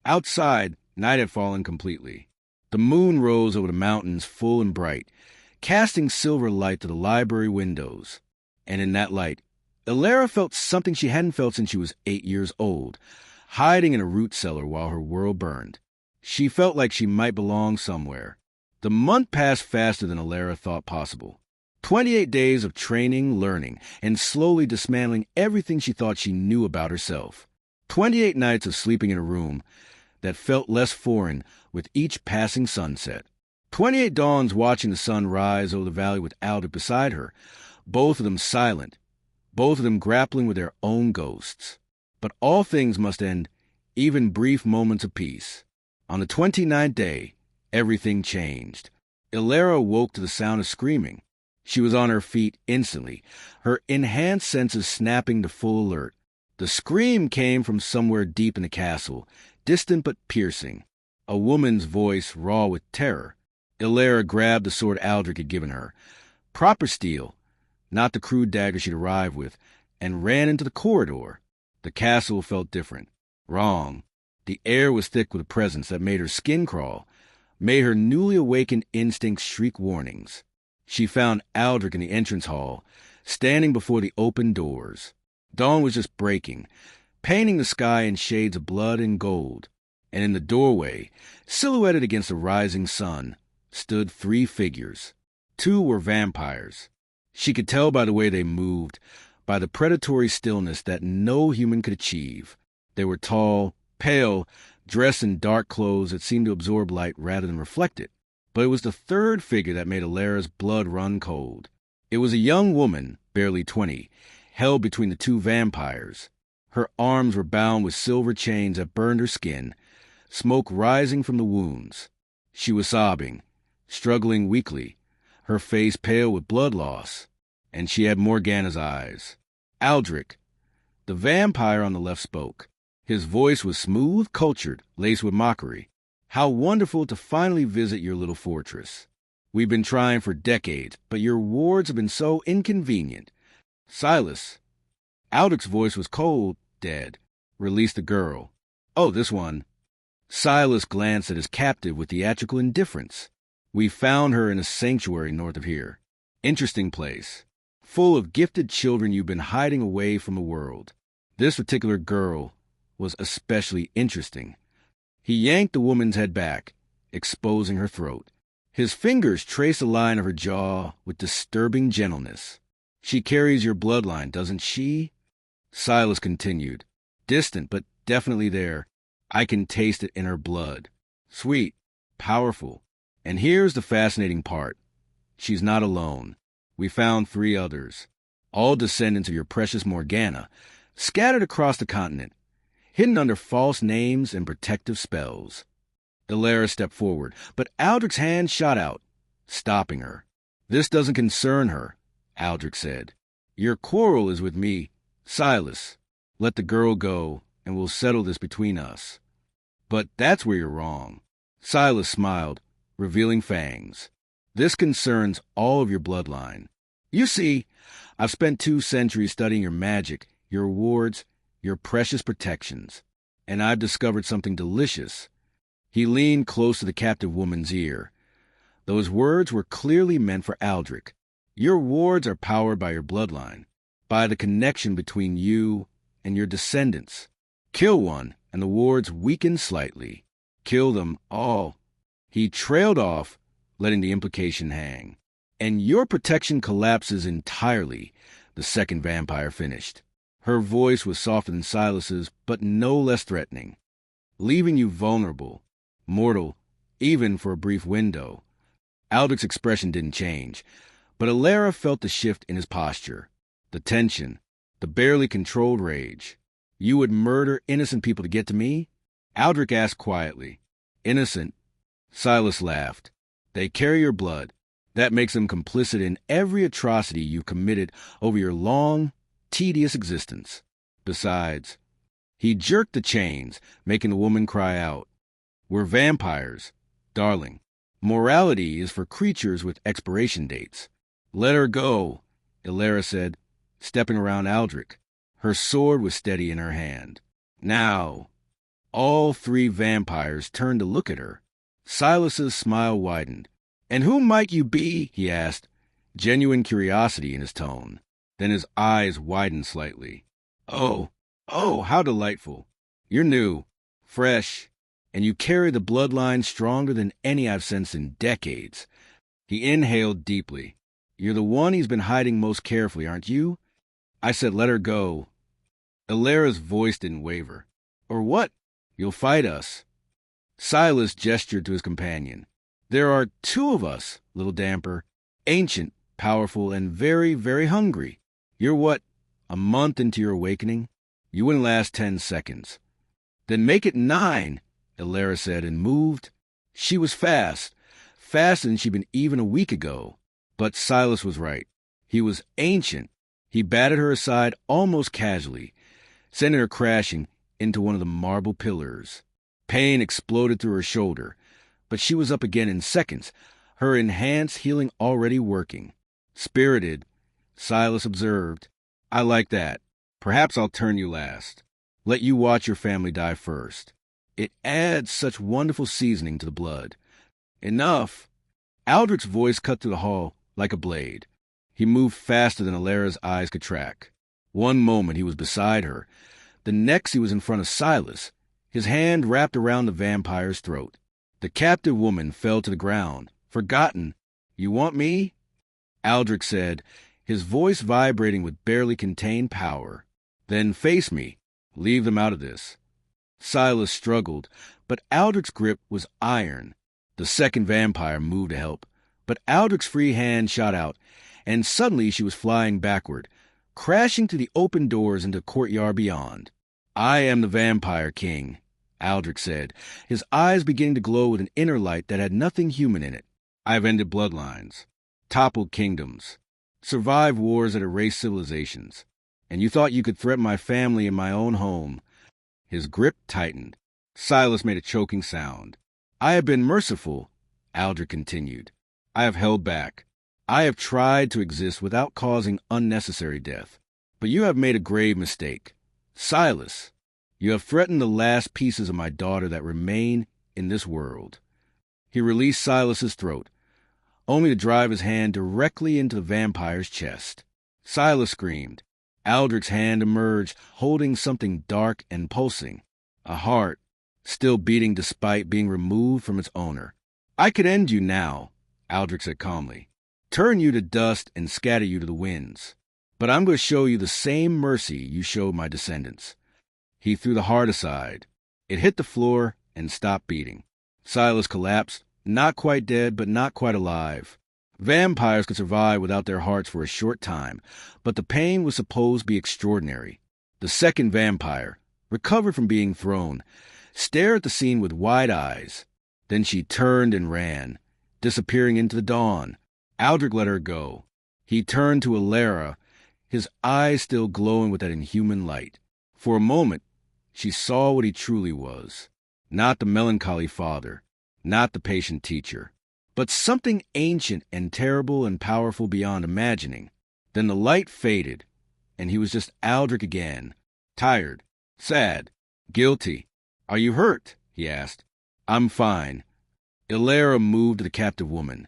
Outside, night had fallen completely. The moon rose over the mountains full and bright, casting silver light to the library windows. And in that light, Ilara felt something she hadn't felt since she was 8 years old, hiding in a root cellar while her world burned. She felt like she might belong somewhere. The month passed faster than Ilara thought possible. 28 days of training, learning, and slowly dismantling everything she thought she knew about herself. 28 nights of sleeping in a room that felt less foreign with each passing sunset. 28 dawns watching the sun rise over the valley with Aldrich beside her, both of them silent, both of them grappling with their own ghosts. But all things must end, even brief moments of peace. On the 29th day, everything changed. Ilara woke to the sound of screaming. She was on her feet instantly, her enhanced senses snapping to full alert. The scream came from somewhere deep in the castle, distant but piercing. A woman's voice raw with terror. Ilara grabbed the sword Aldrich had given her. Proper steel, not the crude dagger she'd arrived with, and ran into the corridor. The castle felt different. Wrong. The air was thick with a presence that made her skin crawl, made her newly awakened instincts shriek warnings. She found Aldrich in the entrance hall, standing before the open doors. Dawn was just breaking, painting the sky in shades of blood and gold. And in the doorway, silhouetted against the rising sun, stood 3 figures. 2 were vampires. She could tell by the way they moved, by the predatory stillness that no human could achieve. They were tall, pale, dressed in dark clothes that seemed to absorb light rather than reflect it. But it was the 3rd figure that made Ilara's blood run cold. It was a young woman, barely 20, held between the two vampires. Her arms were bound with silver chains that burned her skin, smoke rising from the wounds. She was sobbing, struggling weakly, her face pale with blood loss, and she had Morgana's eyes. Aldrich, the vampire on the left, spoke. His voice was smooth, cultured, laced with mockery. How wonderful to finally visit your little fortress. We've been trying for decades, but your wards have been so inconvenient. Silas. Aldrich's voice was cold, dead. Release the girl. Oh, this one. Silas glanced at his captive with theatrical indifference. We found her in a sanctuary north of here. Interesting place. Full of gifted children you've been hiding away from the world. This particular girl was especially interesting. He yanked the woman's head back, exposing her throat. His fingers traced a line of her jaw with disturbing gentleness. She carries your bloodline, doesn't she? Silas continued. Distant, but definitely there. I can taste it in her blood. Sweet, powerful. And here's the fascinating part. She's not alone. We found 3 others, all descendants of your precious Morgana, scattered across the continent, hidden under false names and protective spells. Illyra stepped forward, but Aldrich's hand shot out, stopping her. This doesn't concern her, Aldrich said. Your quarrel is with me. Silas, let the girl go, and we'll settle this between us. But that's where you're wrong. Silas smiled, revealing fangs. This concerns all of your bloodline. You see, I've spent 2 centuries studying your magic, your wards, your precious protections, and I've discovered something delicious. He leaned close to the captive woman's ear. Those words were clearly meant for Aldrich. Your wards are powered by your bloodline, by the connection between you and your descendants. Kill one, and the wards weaken slightly. Kill them all. He trailed off, letting the implication hang. And your protection collapses entirely, the second vampire finished. Her voice was softer than Silas's, but no less threatening. Leaving you vulnerable, mortal, even for a brief window. Aldrich's expression didn't change, but Illyra felt the shift in his posture, the tension, the barely controlled rage. You would murder innocent people to get to me? Aldrich asked quietly. Innocent? Silas laughed. They carry your blood. That makes them complicit in every atrocity you've committed over your long, tedious existence. Besides, he jerked the chains, making the woman cry out. We're vampires, darling. Morality is for creatures with expiration dates. Let her go, Illyra said, stepping around Aldrich. Her sword was steady in her hand. Now, all 3 vampires turned to look at her. Silas's smile widened. And who might you be? He asked, genuine curiosity in his tone. Then his eyes widened slightly. Oh, how delightful. You're new, fresh, and you carry the bloodline stronger than any I've sensed in decades. He inhaled deeply. You're the one he's been hiding most carefully, aren't you? I said let her go. Illyra's voice didn't waver. Or what? You'll fight us. Silas gestured to his companion. There are 2 of us, little damper, ancient, powerful, and very, very hungry. You're what, a month into your awakening? You wouldn't last 10 seconds. Then make it 9, Illyra said, and moved. She was faster than she'd been even a week ago. But Silas was right. He was ancient. He batted her aside almost casually, sending her crashing into one of the marble pillars. Pain exploded through her shoulder, but she was up again in seconds, her enhanced healing already working. Spirited, Silas observed, I like that. Perhaps I'll turn you last. Let you watch your family die first. It adds such wonderful seasoning to the blood. Enough. Aldrich's voice cut through the hall like a blade. He moved faster than Illyra's eyes could track. One moment he was beside her. The next he was in front of Silas, his hand wrapped around the vampire's throat. The captive woman fell to the ground. Forgotten. You want me? Aldrich said, his voice vibrating with barely contained power. Then face me. Leave them out of this. Silas struggled, but Aldrich's grip was iron. The second vampire moved to help, but Aldrich's free hand shot out, and suddenly she was flying backward, crashing through the open doors into the courtyard beyond. "I am the Vampire King," Aldrich said, his eyes beginning to glow with an inner light that had nothing human in it. "I have ended bloodlines, toppled kingdoms, survived wars that erased civilizations. And you thought you could threaten my family in my own home." His grip tightened. Silas made a choking sound. "I have been merciful," Aldrich continued. "I have held back. I have tried to exist without causing unnecessary death. But you have made a grave mistake. Silas, you have threatened the last pieces of my daughter that remain in this world." He released Silas's throat, only to drive his hand directly into the vampire's chest. Silas screamed. Aldrich's hand emerged, holding something dark and pulsing, a heart, still beating despite being removed from its owner. "I could end you now," Aldrich said calmly, "turn you to dust and scatter you to the winds. But I'm going to show you the same mercy you showed my descendants." He threw the heart aside. It hit the floor and stopped beating. Silas collapsed, not quite dead, but not quite alive. Vampires could survive without their hearts for a short time, but the pain was supposed to be extraordinary. The second vampire, recovered from being thrown, stared at the scene with wide eyes. Then she turned and ran, disappearing into the dawn. Aldrich let her go. He turned to Alara, his eyes still glowing with that inhuman light. For a moment, she saw what he truly was. Not the melancholy father, not the patient teacher, but something ancient and terrible and powerful beyond imagining. Then the light faded, and he was just Aldrich again, tired, sad, guilty. "Are you hurt?" he asked. "I'm fine." Alara moved to the captive woman,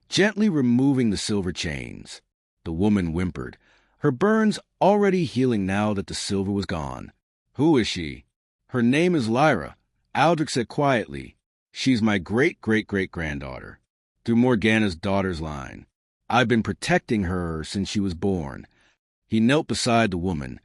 gently removing the silver chains. The woman whimpered, her burns already healing now that the silver was gone. "Who is she?" "Her name is Lyra," Aldrich said quietly. "She's my great-great-great-granddaughter, through Morgana's daughter's line. I've been protecting her since she was born." He knelt beside the woman,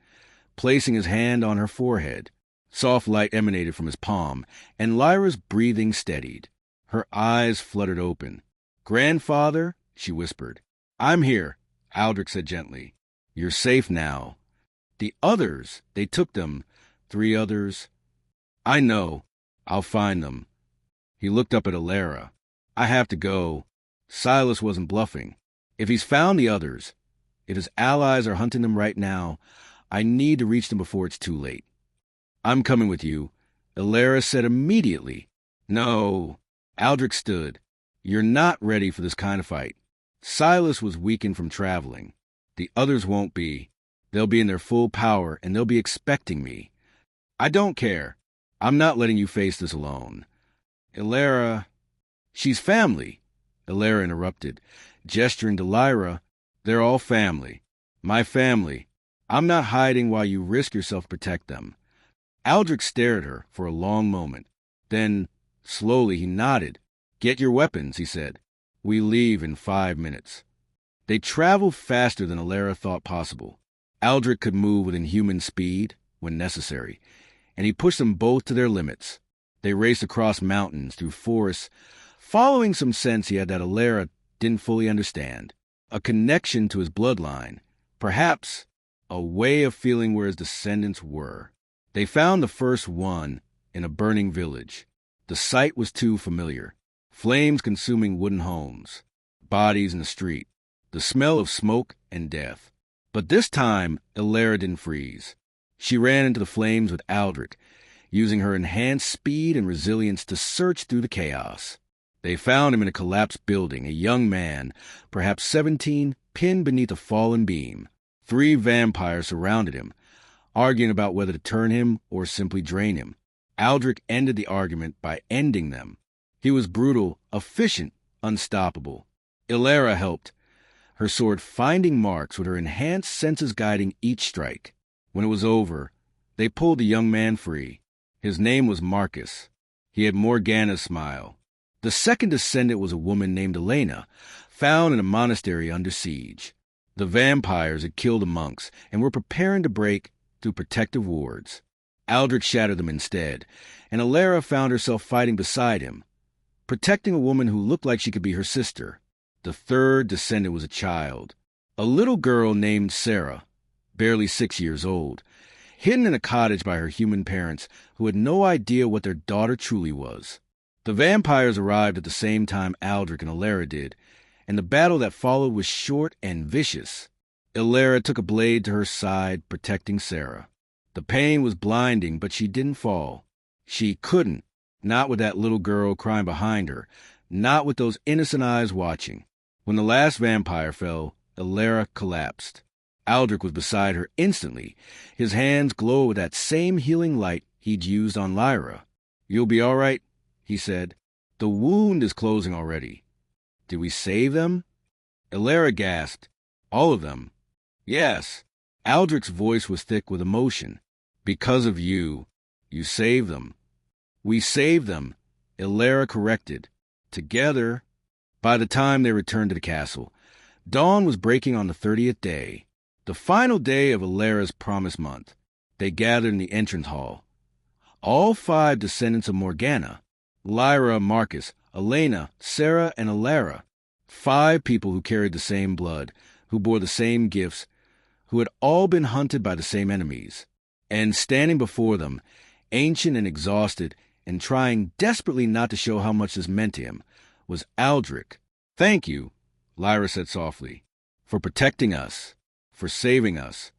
placing his hand on her forehead. Soft light emanated from his palm, and Lyra's breathing steadied. Her eyes fluttered open. "Grandfather," she whispered. "I'm here," Aldrich said gently. "You're safe now. The others, they took them. 3 others. I know. I'll find them." He looked up at Alara. "I have to go." Silas wasn't bluffing. "If he's found the others, if his allies are hunting them right now, I need to reach them before it's too late." "I'm coming with you," Alara said immediately. "No." Aldrich stood. "You're not ready for this kind of fight. Silas was weakened from traveling. The others won't be. They'll be in their full power, and they'll be expecting me. I don't care. I'm not letting you face this alone." "Alara..." "She's family," Alara interrupted, gesturing to Lyra. "They're all family. My family. I'm not hiding while you risk yourself to protect them." Aldrich stared at her for a long moment. Then, slowly, he nodded. "Get your weapons," he said. "We leave in 5 minutes." They traveled faster than Alara thought possible. Aldrich could move with inhuman speed when necessary, and he pushed them both to their limits. They raced across mountains, through forests, following some sense he had that Alara didn't fully understand. A connection to his bloodline, perhaps a way of feeling where his descendants were. They found the first one in a burning village. The sight was too familiar. Flames consuming wooden homes, bodies in the street, the smell of smoke and death. But this time, Alara didn't freeze. She ran into the flames with Aldrich, using her enhanced speed and resilience to search through the chaos. They found him in a collapsed building, a young man, perhaps 17, pinned beneath a fallen beam. 3 vampires surrounded him, arguing about whether to turn him or simply drain him. Aldrich ended the argument by ending them. He was brutal, efficient, unstoppable. Alara helped, her sword finding marks with her enhanced senses guiding each strike. When it was over, they pulled the young man free. His name was Marcus. He had Morgana's smile. The second descendant was a woman named Elena, found in a monastery under siege. The vampires had killed the monks and were preparing to break through protective wards. Aldrich shattered them instead, and Alara found herself fighting beside him, protecting a woman who looked like she could be her sister. The third descendant was a child, a little girl named Sarah. barely 6 years old, hidden in a cottage by her human parents who had no idea what their daughter truly was. The vampires arrived at the same time Aldrich and Elara did, and the battle that followed was short and vicious. Elara took a blade to her side, protecting Sarah. The pain was blinding, but she didn't fall. She couldn't, not with that little girl crying behind her, not with those innocent eyes watching. When the last vampire fell, Elara collapsed. Aldrich was beside her instantly. His hands glowed with that same healing light he'd used on Lyra. "You'll be all right," he said. "The wound is closing already." "Did we save them?" Elara gasped. "All of them?" "Yes." Aldrich's voice was thick with emotion. "Because of you. You saved them." "We saved them," Elara corrected. "Together." By the time they returned to the castle, dawn was breaking on the 30th day, the final day of Elara's promised month. They gathered in the entrance hall. All 5 descendants of Morgana, Lyra, Marcus, Elena, Sarah, and Elara, 5 people who carried the same blood, who bore the same gifts, who had all been hunted by the same enemies. And standing before them, ancient and exhausted, and trying desperately not to show how much this meant to him, was Aldrich. "Thank you," Lyra said softly, "for protecting us, for saving us."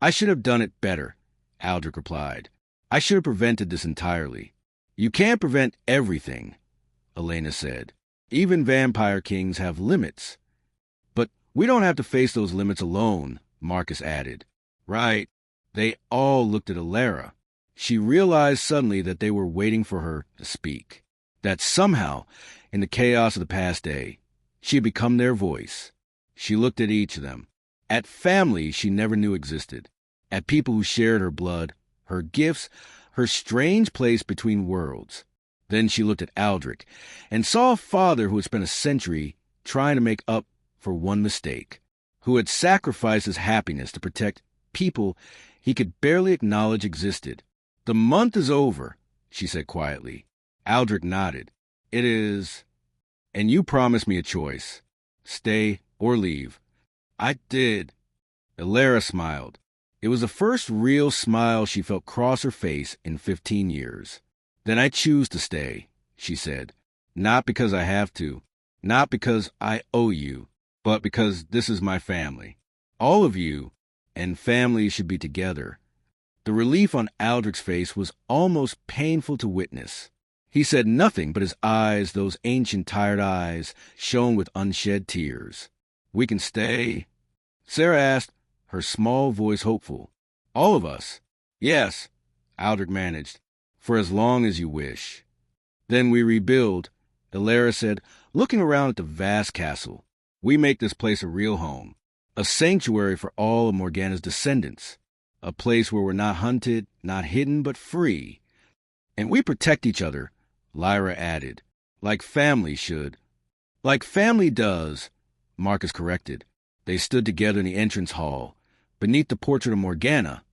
"I should have done it better," Aldrich replied. "I should have prevented this entirely." "You can't prevent everything," Elena said. "Even vampire kings have limits." "But we don't have to face those limits alone," Marcus added. "Right." They all looked at Elara. She realized suddenly that they were waiting for her to speak. That somehow, in the chaos of the past day, she had become their voice. She looked at each of them. At family she never knew existed. At people who shared her blood, her gifts, her strange place between worlds. Then she looked at Aldrich and saw a father who had spent a century trying to make up for one mistake, who had sacrificed his happiness to protect people he could barely acknowledge existed. "The month is over," she said quietly. Aldrich nodded. "It is. And you promised me a choice. Stay or leave." "I did." Elara smiled. It was the first real smile she felt cross her face in 15 years. "Then I choose to stay," she said. "Not because I have to, not because I owe you, but because this is my family. All of you, and families should be together." The relief on Aldrich's face was almost painful to witness. He said nothing, but his eyes, those ancient tired eyes, shone with unshed tears. "We can stay?" Sarah asked, her small voice hopeful. "All of us?" "Yes," Aldrich managed, "for as long as you wish." "Then we rebuild," Elara said, looking around at the vast castle. "We make this place a real home, a sanctuary for all of Morgana's descendants, a place where we're not hunted, not hidden, but free. And we protect each other," Lyra added, "like family should." "Like family does," Marcus corrected. They stood together in the entrance hall, beneath the portrait of Morgana,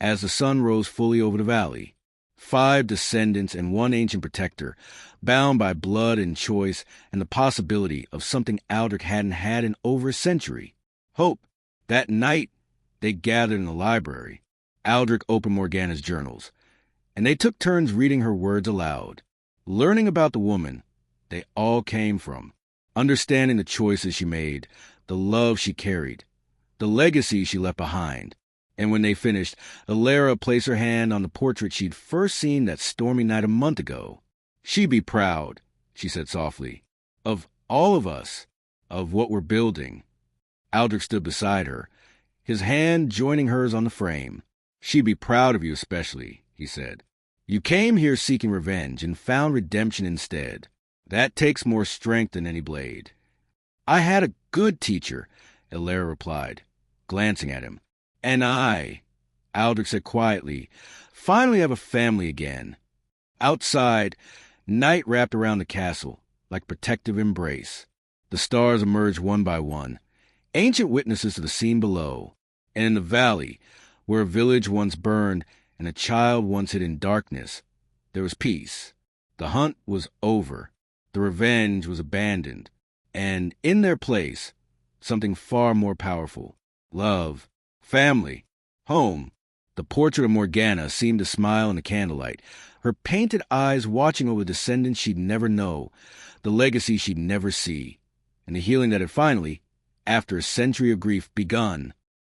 as the sun rose fully over the valley. 5 descendants and 1 ancient protector, bound by blood and choice and the possibility of something Aldrich hadn't had in over a century. Hope. That night, they gathered in the library. Aldrich opened Morgana's journals, and they took turns reading her words aloud, learning about the woman they all came from, understanding the choices she made, the love she carried, the legacy she left behind. And when they finished, Elara placed her hand on the portrait she'd first seen that stormy night a month ago. "She'd be proud," she said softly, "of all of us, of what we're building." Aldrich stood beside her, his hand joining hers on the frame. "She'd be proud of you especially," he said. "You came here seeking revenge and found redemption instead. That takes more strength than any blade." "I had a good teacher," Elara replied, glancing at him. "And I," Aldrich said quietly, "finally have a family again." Outside, night wrapped around the castle, like protective embrace. The stars emerged one by one, ancient witnesses to the scene below. And in the valley, where a village once burned and a child once hid in darkness, there was peace. The hunt was over. The revenge was abandoned. And in their place, something far more powerful. Love. Family. Home. The portrait of Morgana seemed to smile in the candlelight, her painted eyes watching over the descendants she'd never know, the legacy she'd never see, and the healing that had finally, after a century of grief, begun.